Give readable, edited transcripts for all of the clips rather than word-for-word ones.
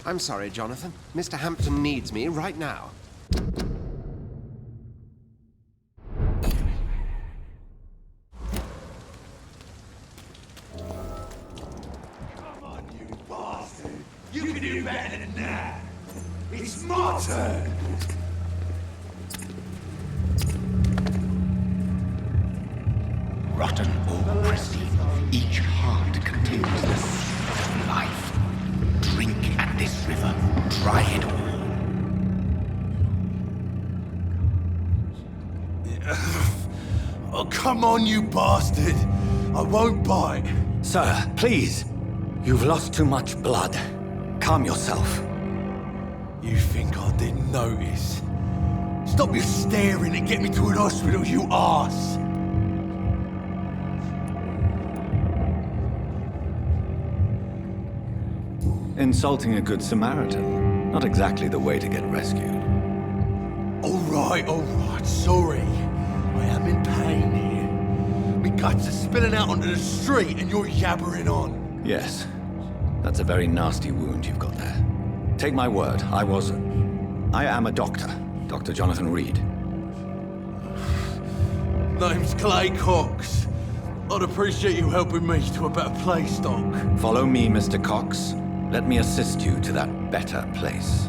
I'm sorry, Jonathan. Mr. Hampton needs me right now. Come on, you bastard! You can do better than that! It's my turn! Rotten or pristine, each heart contains the seed of life. Drink at this river, try it all. Oh, come on, you bastard! I won't bite! Sir, please. You've lost too much blood. Calm yourself. You think I didn't notice? Stop your staring and get me to an hospital, you arse! Insulting a good Samaritan. Not exactly the way to get rescued. Alright, sorry. I am in pain here. Me guts are spilling out onto the street and you're yabbering on. Yes. That's a very nasty wound you've got there. Take my word, I am a doctor. Dr. Jonathan Reed. Name's Clay Cox. I'd appreciate you helping me to a better place, Doc. Follow me, Mr. Cox. Let me assist you to that better place.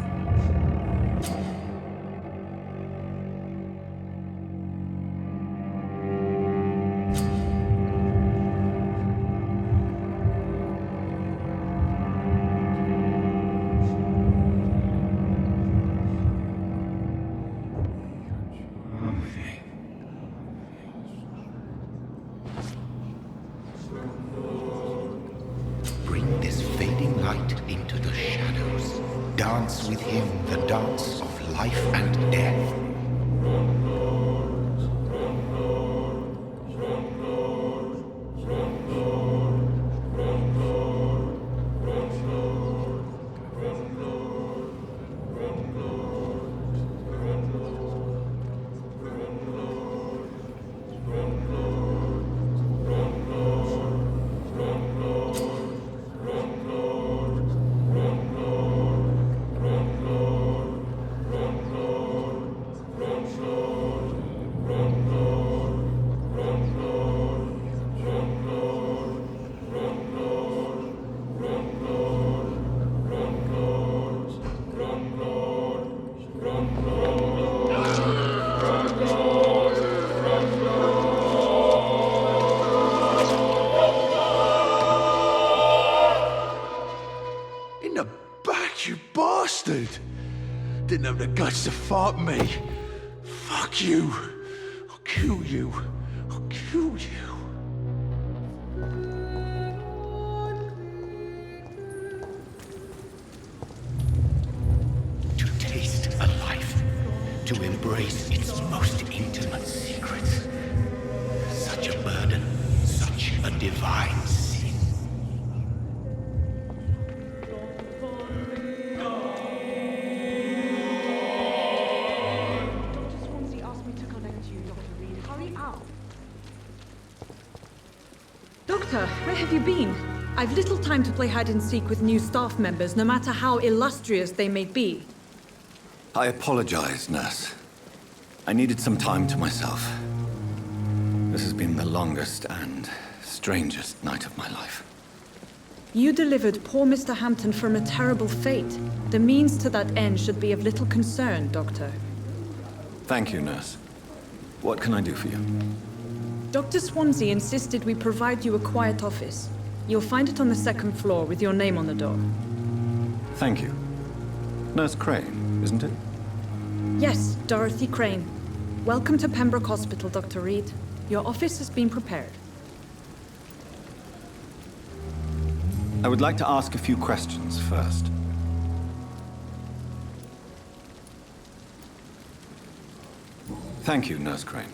Bring this fading light into the shadows. Dance with him the dance of life and death. In the back, you bastard! Didn't have the guts to fight me. Fuck you. I'll kill you. I'll kill you. To taste a life, to embrace its most intimate secrets. Such a burden, such a divine sin. Dr. Swansea asked me to connect you, Dr. Reed. Hurry up. Doctor, where have you been? I've little time to play hide and seek with new staff members, no matter how illustrious they may be. I apologize, nurse. I needed some time to myself. This has been the longest and strangest night of my life. You delivered poor Mr. Hampton from a terrible fate. The means to that end should be of little concern, Doctor. Thank you, nurse. What can I do for you? Dr. Swansea insisted we provide you a quiet office. You'll find it on the second floor with your name on the door. Thank you. Nurse Crane, isn't it? Yes, Dorothy Crane. Welcome to Pembroke Hospital, Dr. Reed. Your office has been prepared. I would like to ask a few questions first. Thank you, Nurse Crane.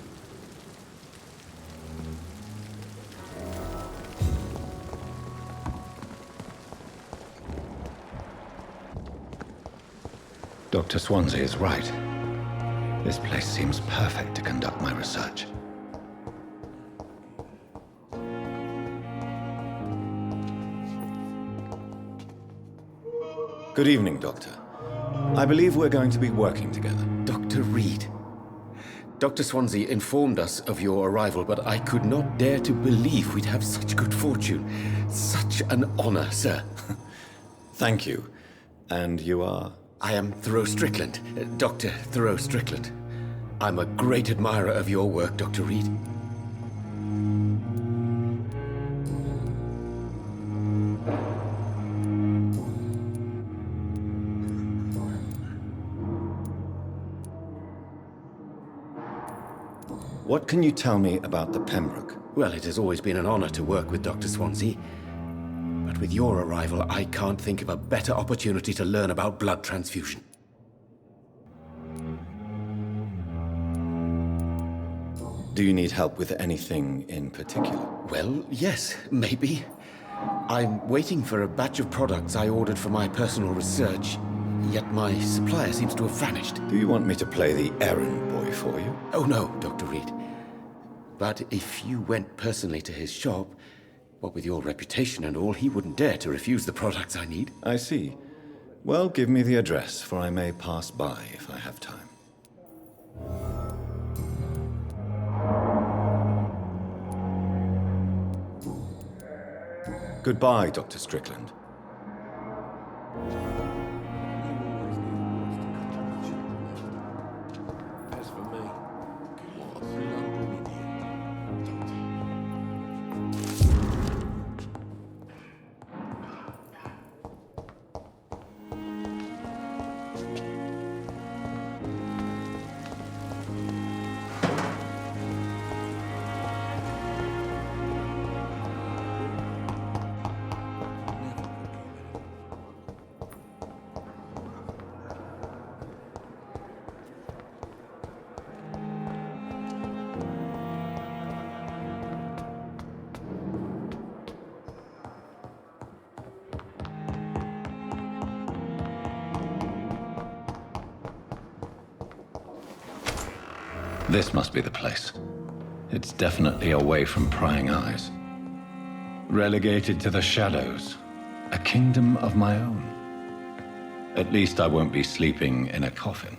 Dr. Swansea is right. This place seems perfect to conduct my research. Good evening, Doctor. I believe we're going to be working together. Dr. Reed. Dr. Swansea informed us of your arrival, but I could not dare to believe we'd have such good fortune. Such an honor, sir. Thank you. And you are? I am Thoreau Strickland, Dr. Thoreau Strickland. I'm a great admirer of your work, Dr. Reed. What can you tell me about the Pembroke? Well, it has always been an honor to work with Dr. Swansea. But with your arrival, I can't think of a better opportunity to learn about blood transfusion. Do you need help with anything in particular? Well, yes, maybe. I'm waiting for a batch of products I ordered for my personal research, yet my supplier seems to have vanished. Do you want me to play the errand boy for you? Oh no, Dr. Reed. But if you went personally to his shop, what with your reputation and all, he wouldn't dare to refuse the products I need. I see. Well, give me the address, for I may pass by if I have time. Goodbye, Dr. Strickland. As for me, what a blundering idiot. This must be the place. It's definitely away from prying eyes. Relegated to the shadows. A kingdom of my own. At least I won't be sleeping in a coffin.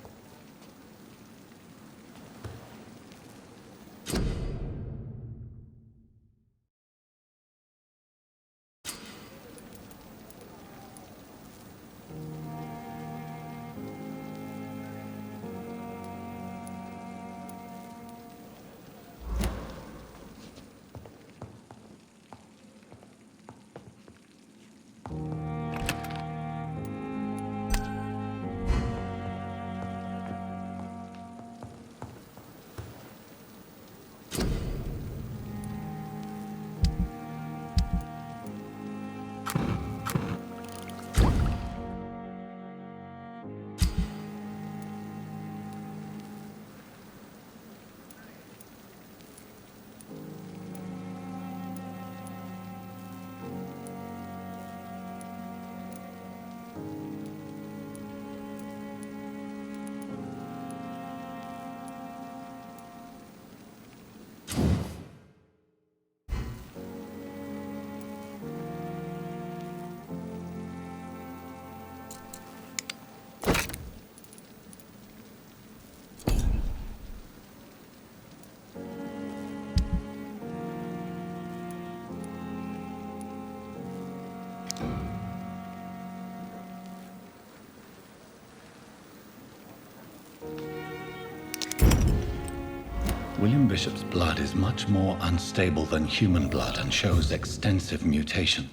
William Bishop's blood is much more unstable than human blood and shows extensive mutation.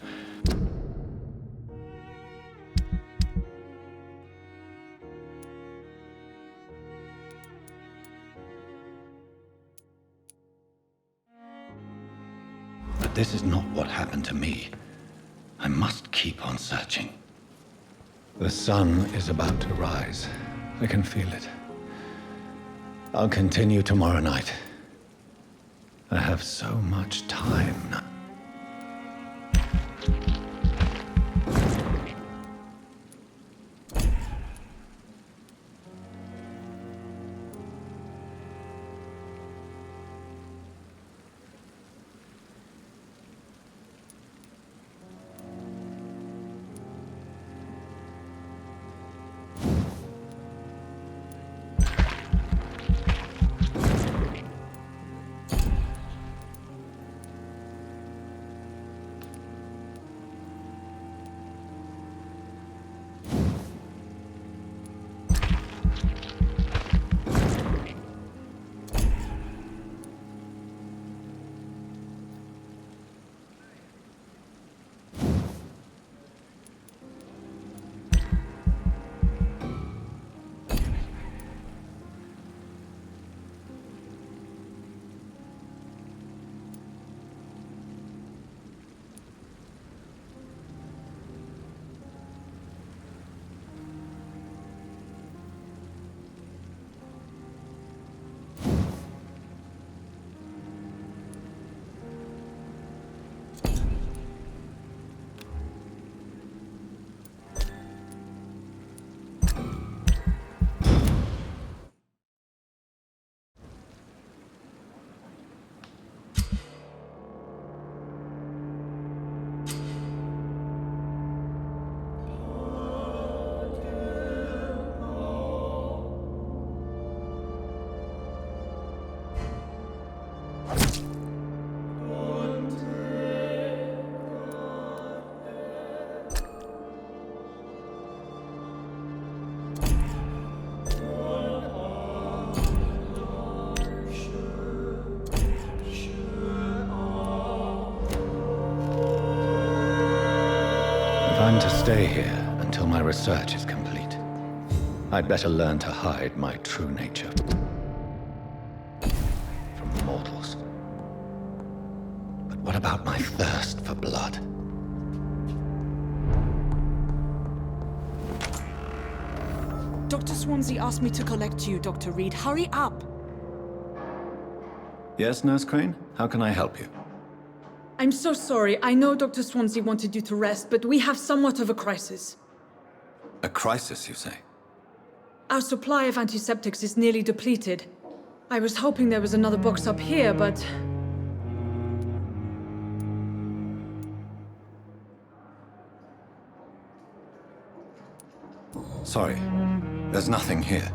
But this is not what happened to me. I must keep on searching. The sun is about to rise. I can feel it. I'll continue tomorrow night. I have so much time now. I'm to stay here until my research is complete. I'd better learn to hide my true nature from mortals. But what about my thirst for blood? Dr. Swansea asked me to collect you, Dr. Reed. Hurry up! Yes, Nurse Crane? How can I help you? I'm so sorry. I know Dr. Swansea wanted you to rest, but we have somewhat of a crisis. A crisis, you say? Our supply of antiseptics is nearly depleted. I was hoping there was another box up here, but... Sorry, there's nothing here.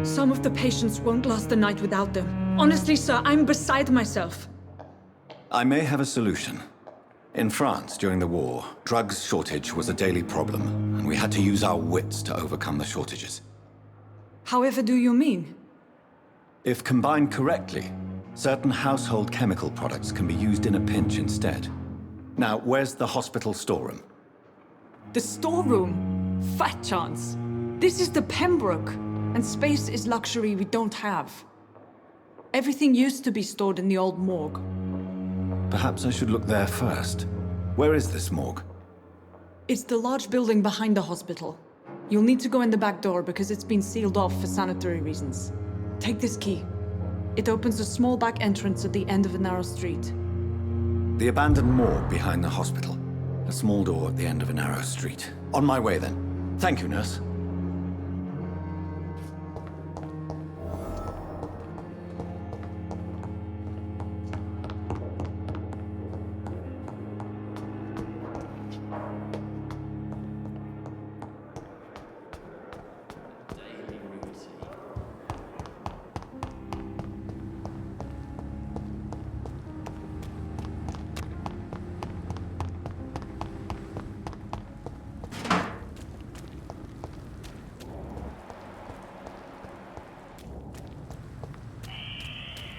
Some of the patients won't last the night without them. Honestly, sir, I'm beside myself. I may have a solution. In France, during the war, drugs shortage was a daily problem, and we had to use our wits to overcome the shortages. However do you mean? If combined correctly, certain household chemical products can be used in a pinch instead. Now, where's the hospital storeroom? The storeroom? Fat chance. This is the Pembroke, and space is luxury we don't have. Everything used to be stored in the old morgue. Perhaps I should look there first. Where is this morgue? It's the large building behind the hospital. You'll need to go in the back door because it's been sealed off for sanitary reasons. Take this key. It opens a small back entrance at the end of a narrow street. The abandoned morgue behind the hospital. A small door at the end of a narrow street. On my way then. Thank you, nurse.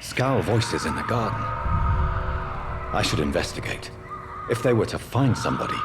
Scowl voices in the garden. I should investigate. If they were to find somebody.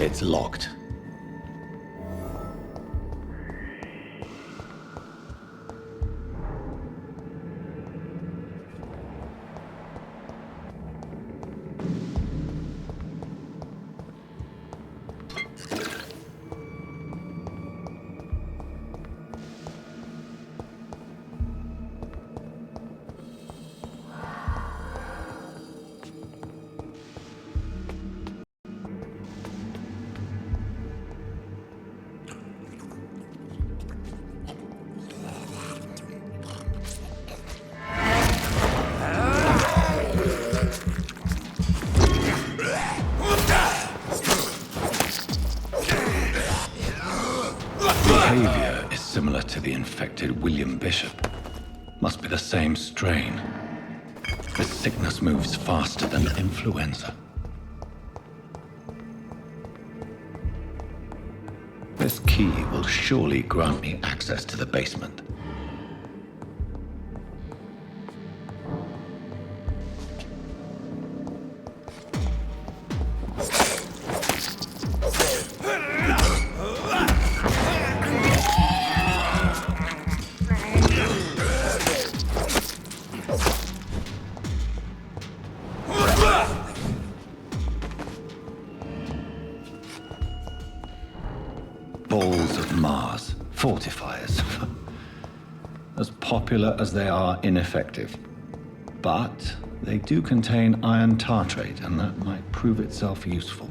It's locked. Behavior is similar to the infected William Bishop. Must be the same strain. This sickness moves faster than influenza. This key will surely grant me access to the basement. popular as they are ineffective. But they do contain iron tartrate, and that might prove itself useful.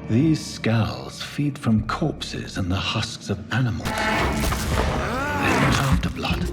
These scowls feed from corpses and the husks of animals. They're not after blood.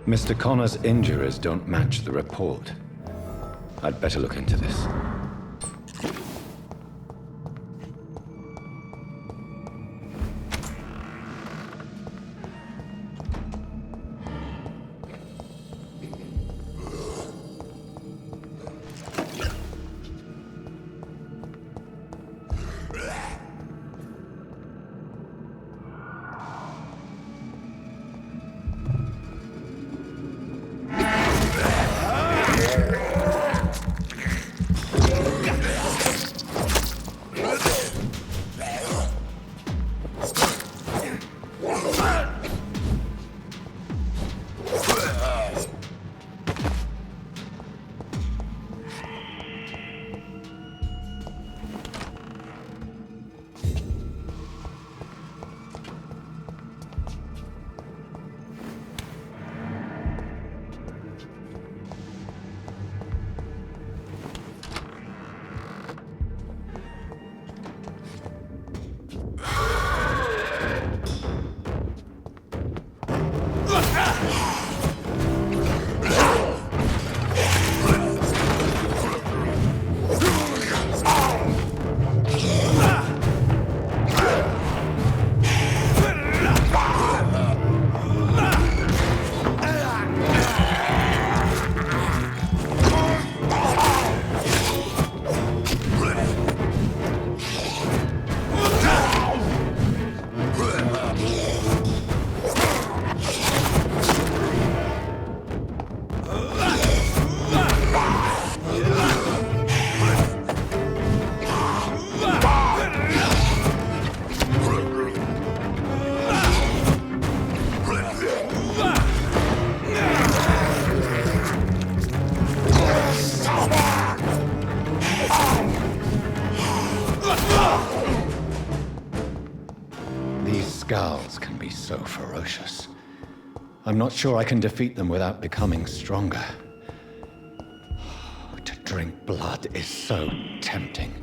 Mr. Connor's injuries don't match the report. I'd better look into this. Scowls can be so ferocious. I'm not sure I can defeat them without becoming stronger. To drink blood is so tempting.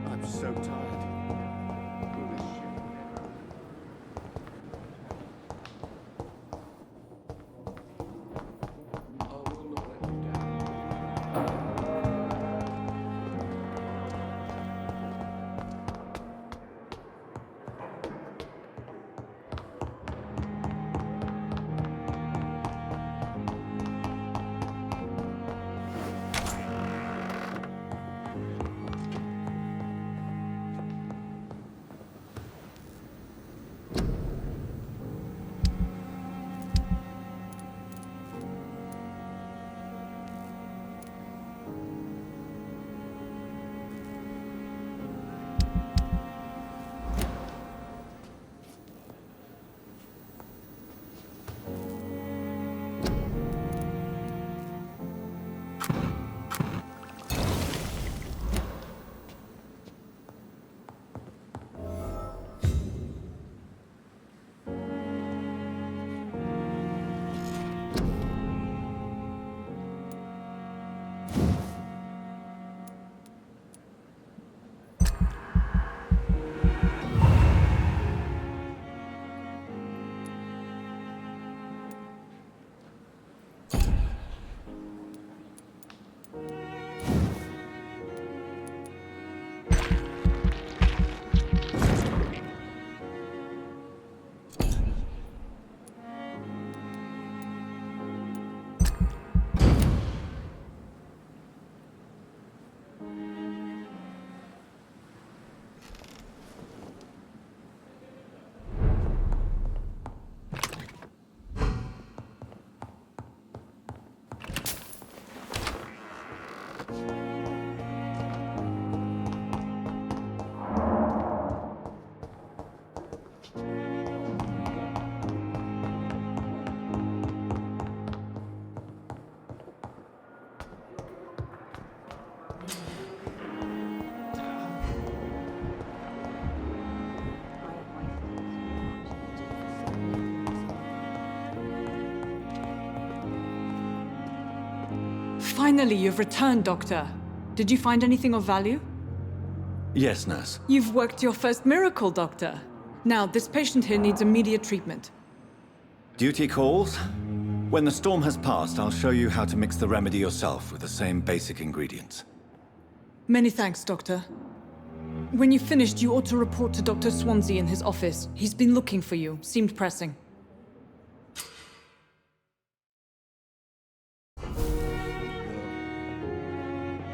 I'm so tired. Will this shit never I will not let you down. Finally, you've returned, Doctor. Did you find anything of value? Yes, nurse. You've worked your first miracle, Doctor. Now, this patient here needs immediate treatment. Duty calls. When the storm has passed, I'll show you how to mix the remedy yourself with the same basic ingredients. Many thanks, Doctor. When you've finished, you ought to report to Dr. Swansea in his office. He's been looking for you. Seemed pressing.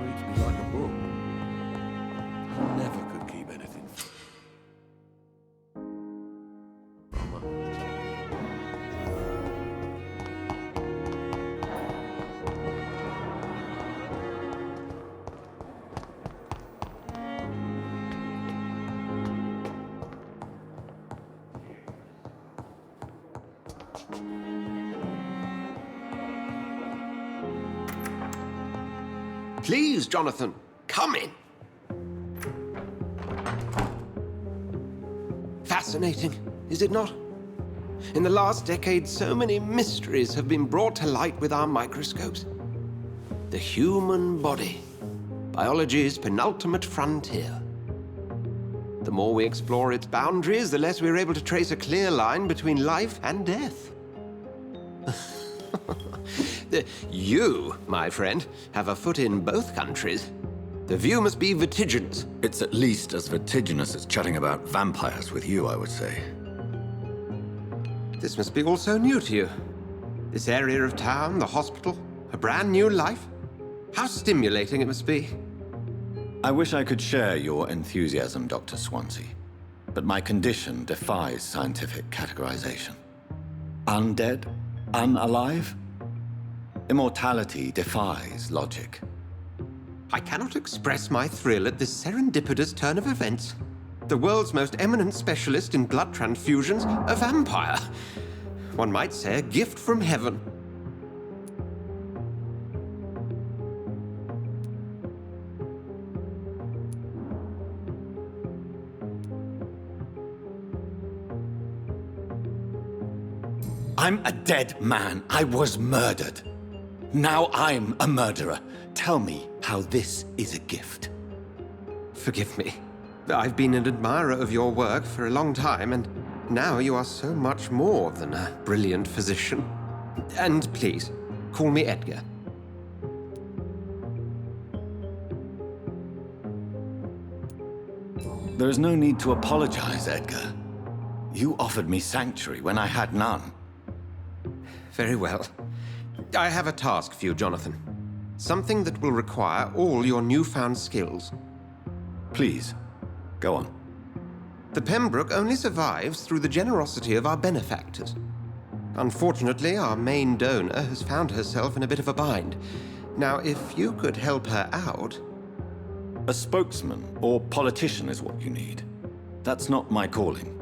Reads me like a book. I never could keep anything. Please, Jonathan, come in. Fascinating, is it not? In the last decade, so many mysteries have been brought to light with our microscopes. The human body, biology's penultimate frontier. The more we explore its boundaries, the less we're able to trace a clear line between life and death. You, my friend, have a foot in both countries. The view must be vertiginous. It's at least as vertiginous as chatting about vampires with you, I would say. This must be all so new to you. This area of town, the hospital, a brand new life. How stimulating it must be. I wish I could share your enthusiasm, Dr. Swansea, but my condition defies scientific categorization. Undead? Unalive? Immortality defies logic. I cannot express my thrill at this serendipitous turn of events. The world's most eminent specialist in blood transfusions, a vampire. One might say a gift from heaven. I'm a dead man. I was murdered. Now I'm a murderer. Tell me how this is a gift. Forgive me. I've been an admirer of your work for a long time, and now you are so much more than a brilliant physician. And please, call me Edgar. There is no need to apologize, Edgar. You offered me sanctuary when I had none. Very well. I have a task for you, Jonathan. Something that will require all your newfound skills. Please, go on. The Pembroke only survives through the generosity of our benefactors. Unfortunately, our main donor has found herself in a bit of a bind. Now, if you could help her out... A spokesman or politician is what you need. That's not my calling.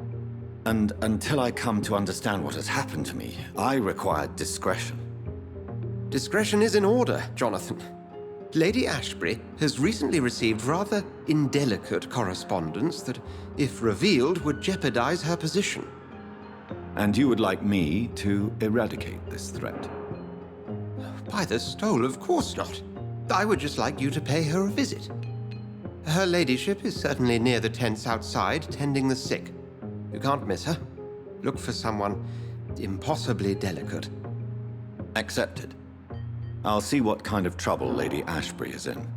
And until I come to understand what has happened to me, I require discretion. Discretion is in order, Jonathan. Lady Ashbury has recently received rather indelicate correspondence that, if revealed, would jeopardize her position. And you would like me to eradicate this threat? By the stole, of course not. I would just like you to pay her a visit. Her ladyship is certainly near the tents outside, tending the sick. You can't miss her. Look for someone impossibly delicate. Accepted. I'll see what kind of trouble Lady Ashbury is in.